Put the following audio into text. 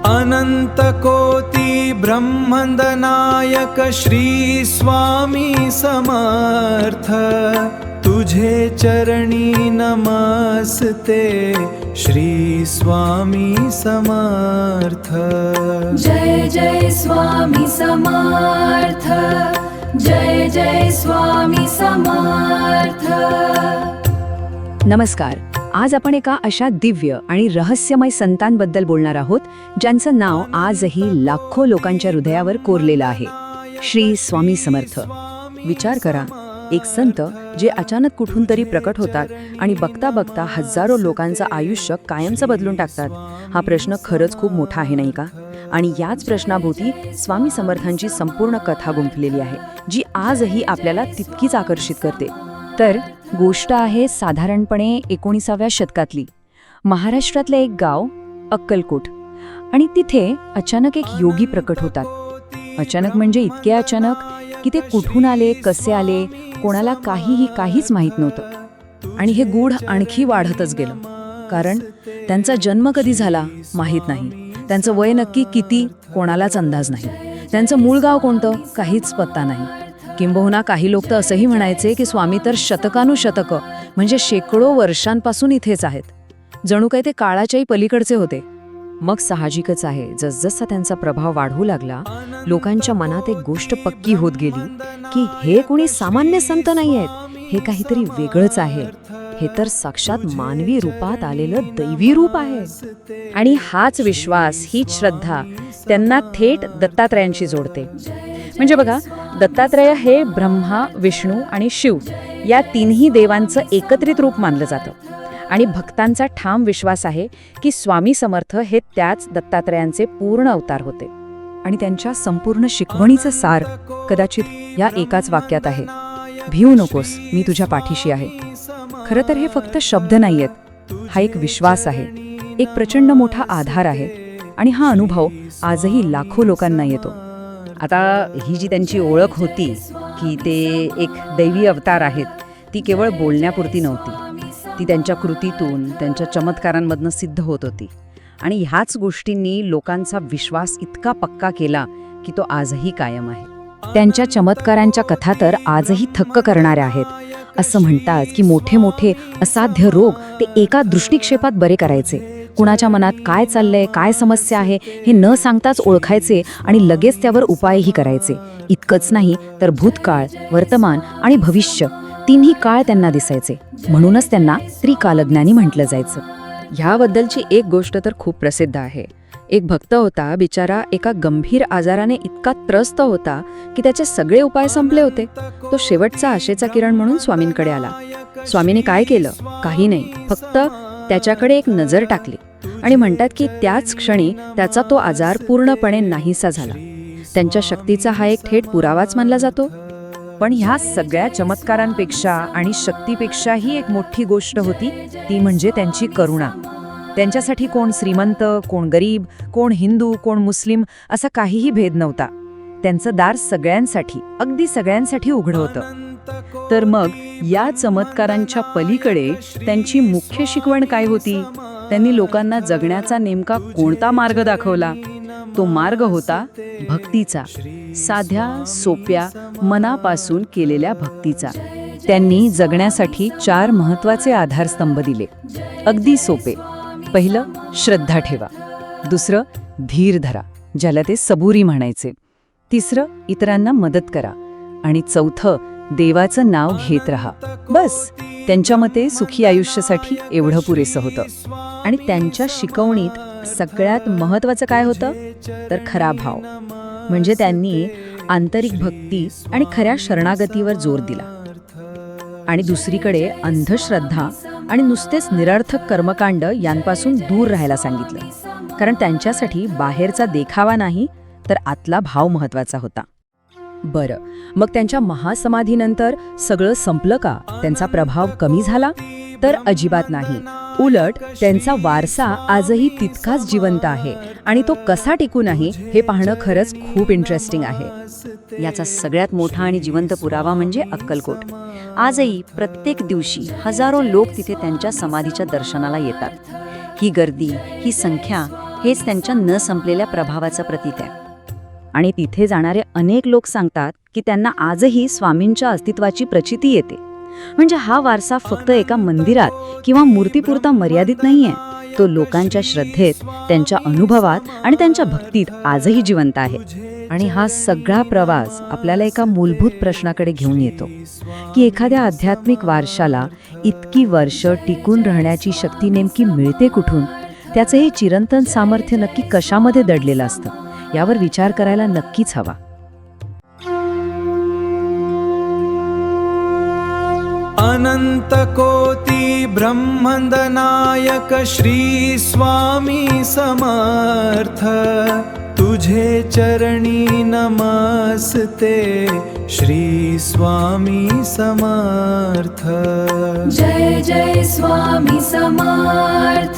अनंत कोटी ब्रह्मांड नायक श्री स्वामी समर्थ, तुझे चरणी नमस्ते श्री स्वामी समर्थ। जय जय स्वामी समर्थ, जय जय स्वामी समर्थ। नमस्कार। आज आपण एका अशा दिव्य आणि रहस्यमय संतांबद्दल बोलणार आहोत ज्यांचं नाव आजही लाखो लोकांच्या हृदयावर कोरलेलं आहे, श्री स्वामी समर्थ। विचार करा, एक संत जे अचानक कुठून तरी प्रकट होतात आणि बघता बघता हजारो लोकांचं आयुष्य कायमचं बदलून टाकतात। हा प्रश्न खरंच खूप मोठा आहे, नाही का? आणि याच प्रश्नाभोवती स्वामी समर्थांची संपूर्ण कथा गुंफलेली आहे, जी आजही आपल्याला तितकीच आकर्षित करते। तर गोष्ट आहे साधारणपणे 19व्या शतकातली। महाराष्ट्रातलं एक गाव अक्कलकोट, आणि तिथे अचानक एक योगी प्रकट होतात। अचानक म्हणजे इतके अचानक की ते कुठून आले, कसे आले, कोणाला काहीच माहीत नव्हतं। आणि हे गूढ आणखी वाढतच गेलं, कारण त्यांचा जन्म कधी झाला माहीत नाही, त्यांचं वय नक्की किती कोणालाच अंदाज नाही, त्यांचं मूळ गाव कोणतं काहीच पत्ता नाही। किंबहुना काही लोक तर असंही म्हणायचे की स्वामी तर शतकानुशतकं म्हणजे शेकडो वर्षांपासून इथेच आहेत, जणू काही ते काळाच्याही पलीकडचे होते। मग साहजिकच आहे, जसजसा त्यांचा प्रभाव वाढू लागला, लोकांच्या मनात एक गोष्ट पक्की होत गेली की हे कोणी सामान्य संत नाही आहेत, हे काहीतरी वेगळंच आहे, हे तर साक्षात मानवी रूपात आलेलं दैवी रूप आहे। आणि हाच विश्वास, हीच श्रद्धा त्यांना थेट दत्तात्रयांशी जोडते। म्हणजे बघा, दत्तात्रय हे ब्रह्मा, विष्णू आणि शिव या तिन्ही देवांचं एकत्रित रूप मानलं जातं, आणि भक्तांचा ठाम विश्वास आहे की स्वामी समर्थ हे त्याच दत्तात्रयांचे पूर्ण अवतार होते। आणि त्यांच्या संपूर्ण शिकवणीचं सार कदाचित या एकाच वाक्यात आहे, भिवू नकोस, मी तुझ्या पाठीशी आहे। खरं तर हे फक्त शब्द नाहीयेत, हा एक विश्वास आहे, एक प्रचंड मोठा आधार आहे, आणि हा अनुभव आजही लाखो लोकांना येतो। आता ही जी त्यांची ओळख होती की ते एक दैवी अवतार आहेत, ती केवळ बोलण्यापुरती नव्हती, ती त्यांच्या कृतीतून, त्यांच्या चमत्कारांमधनं सिद्ध होत होती। आणि ह्याच गोष्टींनी लोकांचा विश्वास इतका पक्का केला की तो आजही कायम आहे। त्यांच्या चमत्कारांच्या कथा तर आजही थक्क करणाऱ्या आहेत। असं म्हणतात की मोठे मोठे असाध्य रोग ते एका दृष्टिक्षेपात बरे करायचे। कुणाच्या मनात काय चाललंय, काय समस्या आहे हे न सांगताच ओळखायचे आणि लगेच त्यावर उपायही करायचे। इतकंच नाही तर भूतकाळ, वर्तमान आणि भविष्य तिन्ही काळ त्यांना दिसायचे, म्हणूनच त्यांना त्रिकालज्ञानी म्हटलं जायचं। ह्याबद्दलची एक गोष्ट तर खूप प्रसिद्ध आहे। एक भक्त होता, बिचारा एका गंभीर आजाराने इतका त्रस्त होता की त्याचे सगळे उपाय संपले होते। तो शेवटचा आशेचा किरण म्हणून स्वामींकडे आला। स्वामीने काय केलं? काही नाही, फक्त त्याच्याकडे एक नजर टाकली, आणि म्हणतात की त्याच क्षणी त्याचा तो आजार पूर्णपणे नाहीसा झाला। त्यांच्या शक्तीचा हा एक थेट पुरावाच मानला जातो। पण ह्या सगळ्या चमत्कारांपेक्षा आणि शक्तीपेक्षाही एक मोठी गोष्ट होती, ती म्हणजे त्यांची करुणा। त्यांच्यासाठी कोण श्रीमंत, कोण गरीब, कोण हिंदू, कोण मुस्लिम असा काहीही भेद नव्हता। त्यांचं दार सगळ्यांसाठी, अगदी सगळ्यांसाठी उघडं होतं। तर मग या चमत्कारांच्या पलीकडे त्यांची मुख्य शिकवण काय होती? त्यांनी लोकांना जगण्याचा नेमका कोणता मार्ग दाखवला? तो मार्ग होता भक्तीचा, साध्या, सोप्या, मनापासून केलेल्या भक्तीचा। त्यांनी जगण्यासाठी 4 महत्त्वाचे आधारस्तंभ दिले, अगदी सोपे। पहिलं, श्रद्धा ठेवा। दुसरं, धीर धरा, ज्याला ते सबुरी म्हणायचे। तिसरं, इतरांना मदत करा। आणि चौथं, देवाचं नाव घेत रहा। बस, त्यांच्या मते सुखी आयुष्यासाठी एवढं पुरेसं होतं। आणि त्यांच्या शिकवणीत सगळ्यात महत्त्वाचं काय होतं? तर खरा भाव। म्हणजे त्यांनी आंतरिक भक्ती आणि खऱ्या शरणागतीवर जोर दिला। आणि दुसरीकडे अंधश्रद्धा आणि नुसतेच निरर्थक कर्मकांड यांपासून दूर राहायला सांगितलं, कारण त्यांच्यासाठी बाहेरचा देखावा नाही तर आतला भाव महत्त्वाचा होता। बरं, मग त्यांच्या महासमाधीनंतर सगळं संपलं का? त्यांचा प्रभाव कमी झाला? तर अजिबात नाही। उलट त्यांचा वारसा आजही तितकाच जिवंत आहे, आणि तो कसा टिकून आहे हे पाहणं खरंच खूप इंटरेस्टिंग आहे। याचा सगळ्यात मोठा आणि जिवंत पुरावा म्हणजे अक्कलकोट। आजही प्रत्येक दिवशी हजारो लोक तिथे त्यांच्या समाधीच्या दर्शनाला येतात। ही गर्दी, ही संख्या, हेच त्यांच्या न संपलेल्या प्रभावाचं प्रतीक आहे. आणि तिथे जाणारे अनेक लोक सांगतात की त्यांना आजही स्वामींच्या अस्तित्वाची प्रचिती येते. म्हणजे हा वारसा फक्त एका मंदिरात किंवा मूर्तीपुरता मर्यादित नाहीये. तो लोकांच्या श्रद्धेत, त्यांच्या अनुभवात आणि त्यांच्या भक्तीत आजही जिवंत आहे. आणि हा सगळा प्रवास आपल्याला एका मूलभूत प्रश्नाकडे घेऊन येतो की एखाद्या आध्यात्मिक वारशाला इतकी वर्ष टिकून राहण्याची शक्ती नेमकी मिळते कुठून? त्याचं हे चिरंतन सामर्थ्य नक्की कशामध्ये दडलेलं असतं, यावर विचार करायला नक्कीच हवा. अनंत कोटी ब्रह्मांड नायक श्री स्वामी समर्थ, तुझे चरणी नमस्ते श्री स्वामी समर्थ. जय जय स्वामी समर्थ.